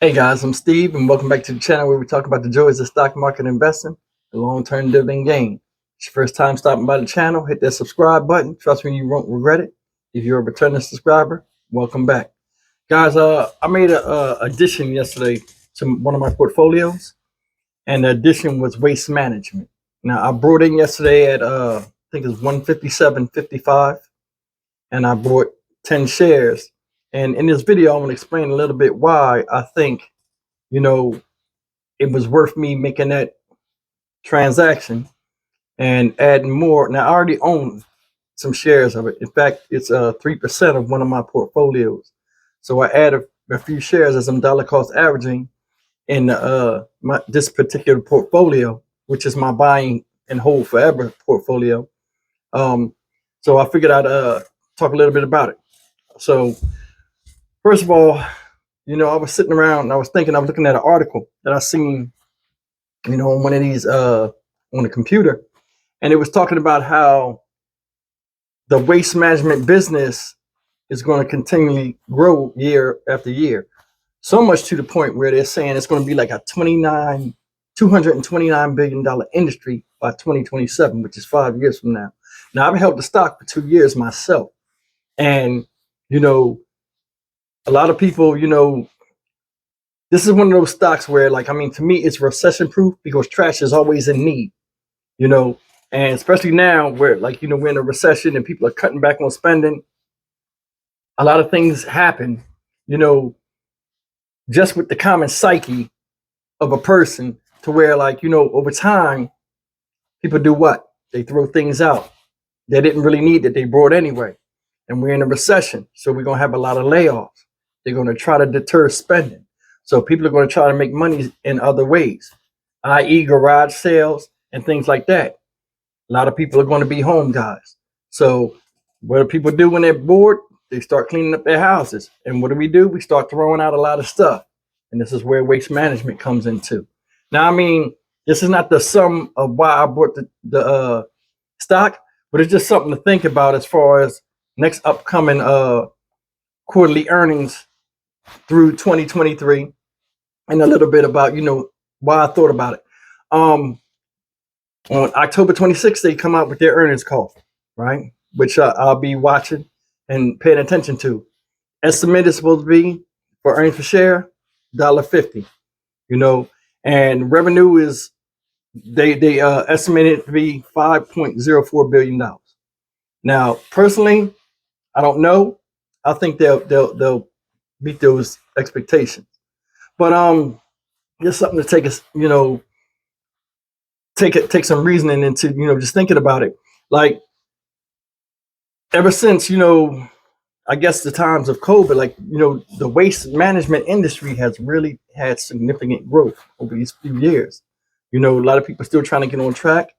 Hey guys, I'm Steve, and welcome back to the channel where we talk about the joys of stock market investing, the long-term dividend gain. It's your first time stopping by the channel, hit that subscribe button. Trust me, you won't regret it. If you're a returning subscriber, welcome back. Guys, I made a addition yesterday to one of my portfolios, and the addition was waste management. Now, I brought in yesterday at, I think it's 157.55, and I bought 10 shares. And in this video, I'm going to explain a little bit why I think, you know, it was worth me making that transaction and adding more. Now I already own some shares of it. In fact, it's 3% of one of my portfolios. So I added a few shares as I'm dollar cost averaging in this particular portfolio, which is my buying and hold forever portfolio. Um, so I figured I'd talk a little bit about it. So first of all, I was sitting around and I was thinking, I was looking at an article that I seen, on one of these on the computer, and it was talking about how the waste management business is going to continually grow year after year, so much to the point where they're saying it's going to be like a $229 billion industry by 2027, which is 5 years from now. Now, I've held the stock for 2 years myself, and a lot of people, this is one of those stocks where, like, I mean, to me, it's recession proof because trash is always in need, you know, and especially now where, like, we're in a recession and people are cutting back on spending. A lot of things happen, you know, just with the common psyche of a person, to where, like, over time, people do what? They throw things out they didn't really need that they brought anyway. And we're in a recession, so we're going to have a lot of layoffs. They're going to try to deter spending. So people are going to try to make money in other ways, i.e. garage sales and things like that. A lot of people are going to be home guys. So what do people do when they're bored? They start cleaning up their houses. And what do? We start throwing out a lot of stuff. And this is where waste management comes into. Now, I mean, this is not the sum of why I bought the stock, but it's just something to think about as far as next upcoming quarterly earnings through 2023, and a little bit about why I thought about it. On October 26th, they come out with their earnings call, right? Which I'll be watching and paying attention to. Estimate is supposed to be for earnings per share $1.50, and revenue is they estimated it to be $5.04 billion. Now, personally, I don't know. I think they'll meet those expectations. But just something to take us, take some reasoning into, just thinking about it. Like, ever since, I guess the times of COVID, like, the waste management industry has really had significant growth over these few years. A lot of people still trying to get on track,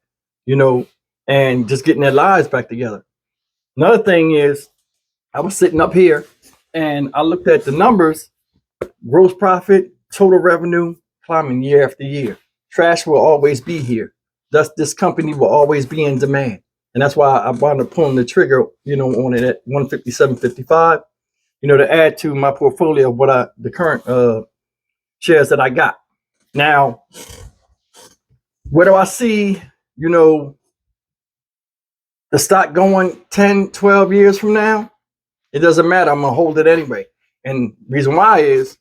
and just getting their lives back together. Another thing is, I was sitting up here and I looked at the numbers, gross profit, total revenue climbing year after year. Trash will always be here. Thus, this company will always be in demand. And that's why I wound up pulling the trigger, on it at 157.55, to add to my portfolio of the current shares that I got. Now, where do I see, the stock going 10, 12 years from now? It doesn't matter. I'm going to hold it anyway. And reason why is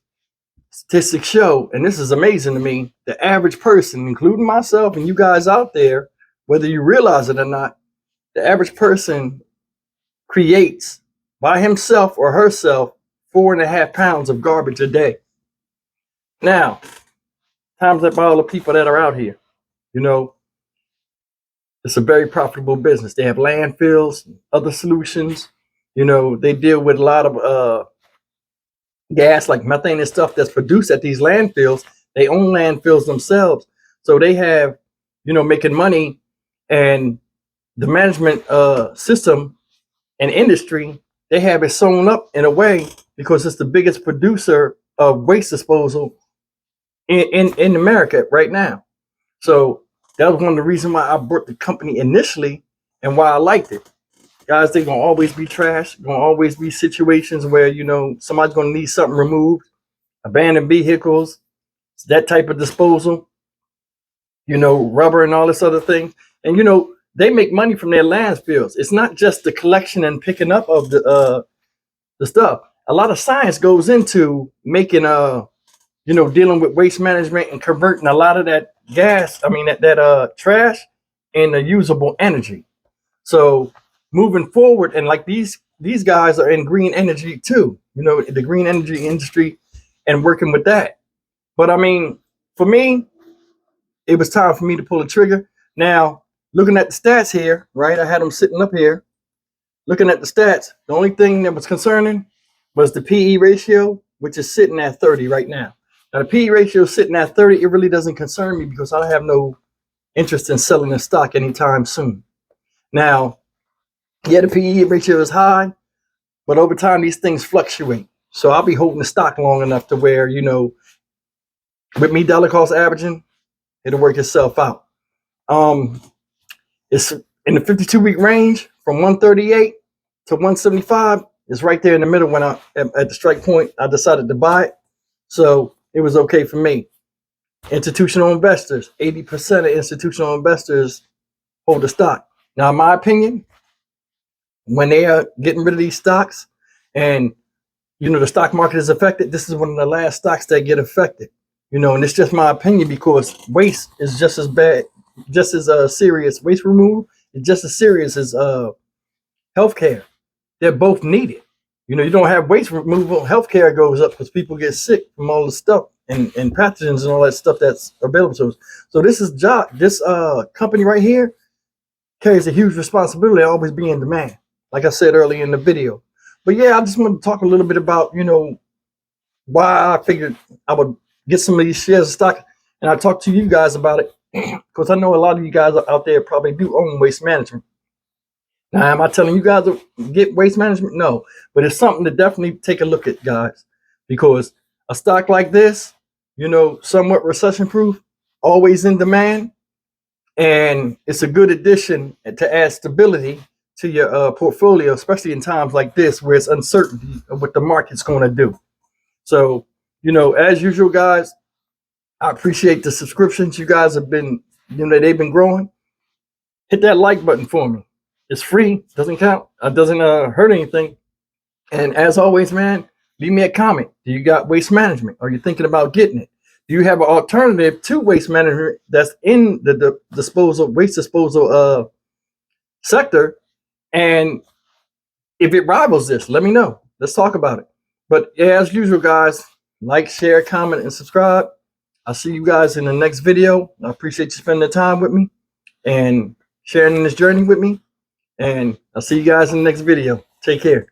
statistics show, and this is amazing to me, the average person, including myself and you guys out there, whether you realize it or not, the average person creates by himself or herself 4.5 pounds of garbage a day. Now, times up by all the people that are out here, it's a very profitable business. They have landfills, other solutions. They deal with a lot of gas like methane and stuff that's produced at these landfills. They own landfills themselves, so they have, making money. And the management system and industry, they have it sewn up in a way because it's the biggest producer of waste disposal in America right now. So that was one of the reasons why I bought the company initially and why I liked it. Guys, they're gonna always be trash. Gonna always be situations where somebody's gonna need something removed. abandoned vehicles, that type of disposal, rubber and all this other thing. And they make money from their landfills. It's not just the collection and picking up of the stuff. A lot of science goes into making dealing with waste management and converting a lot of that gas, that trash into usable energy. So moving forward, and like these guys are in green energy too, the green energy industry and working with that. But for me, it was time for me to pull the trigger. Now, looking at the stats here, right? I had them sitting up here, looking at the stats. The only thing that was concerning was the PE ratio, which is sitting at 30 right now. Now, the PE ratio is sitting at 30. It really doesn't concern me because I have no interest in selling the stock anytime soon. Now, yeah, the PE ratio is high, but over time, these things fluctuate. So I'll be holding the stock long enough to where, with me dollar cost averaging, it'll work itself out. It's in the 52-week range from 138 to 175. It's right there in the middle when at the strike point, I decided to buy it. So it was okay for me. Institutional investors, 80% of institutional investors hold the stock. Now, in my opinion, when they are getting rid of these stocks and, the stock market is affected, this is one of the last stocks that get affected. And it's just my opinion because waste is just as bad, just as serious. Waste removal is just as serious as healthcare. They're both needed. You don't have waste removal, healthcare goes up because people get sick from all the stuff and pathogens and all that stuff that's available to us. So this company right here carries a huge responsibility to always be in demand, like I said earlier in the video. But yeah, I just want to talk a little bit about, why I figured I would get some of these shares of stock, and I talk to you guys about it because I know a lot of you guys out there probably do own waste management. Now, am I telling you guys to get waste management? No, but it's something to definitely take a look at, guys, because a stock like this, somewhat recession proof, always in demand, and it's a good addition to add stability to your portfolio, especially in times like this where it's uncertainty of what the market's going to do. So, as usual, guys, I appreciate the subscriptions. You guys have been, they've been growing. Hit that like button for me. It's free, doesn't count, doesn't hurt anything. And as always, man, leave me a comment. Do you got waste management? Are you thinking about getting it? Do you have an alternative to waste management that's in the waste disposal sector? And if it rivals this, let me know. Let's talk about it. But yeah, as usual, guys, like, share, comment, and subscribe. I'll see you guys in the next video. I appreciate you spending the time with me and sharing this journey with me. And I'll see you guys in the next video. Take care.